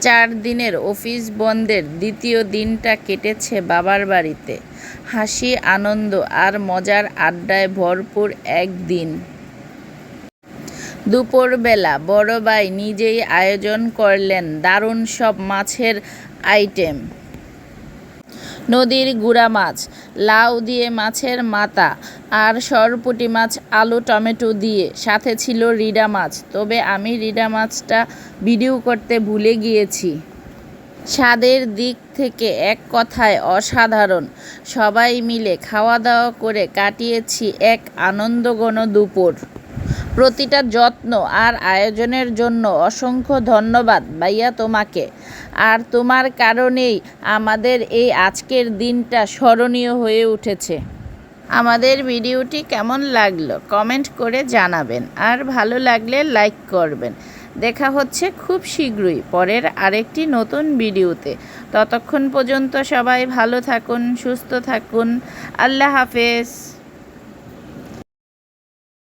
4 দিনের অফিস বন্ধের দ্বিতীয় দিনটা কেটেছে বাবার বাড়িতে। হাসি, আনন্দ আর মজার আড্ডায় ভরপুর এক দিন। দুপুরবেলা বড় ভাই নিজেই আয়োজন করলেন দারুণ সব মাছের আইটেম। নদীর গুড়া মাছ, লাউ দিয়ে মাছের মাথা আর সরপুঁটি মাছ আলু টমেটো দিয়ে, সাথে ছিল রিডা মাছ। তবে আমি রিডা মাছটা ভিডিও করতে ভুলে গিয়েছি। স্বাদের দিক থেকে এক কথায় অসাধারণ। সবাই মিলে খাওয়া দাওয়া করে কাটিয়েছি এক আনন্দঘন দুপুর। প্রতিটা যত্ন আর আয়োজনের জন্য অসংখ্য ধন্যবাদ ভাইয়া তোমাকে। আর তোমার কারণেই আমাদের এই আজকের দিনটা স্মরণীয় হয়ে উঠেছে। আমাদের ভিডিওটি কেমন লাগলো কমেন্ট করে জানাবেন, আর ভালো লাগলে লাইক করবেন। দেখা হচ্ছে খুব শীঘ্রই পরের আরেকটি নতুন ভিডিওতে। ততক্ষণ পর্যন্ত সবাই ভালো থাকুন, সুস্থ থাকুন। আল্লাহ হাফেজ।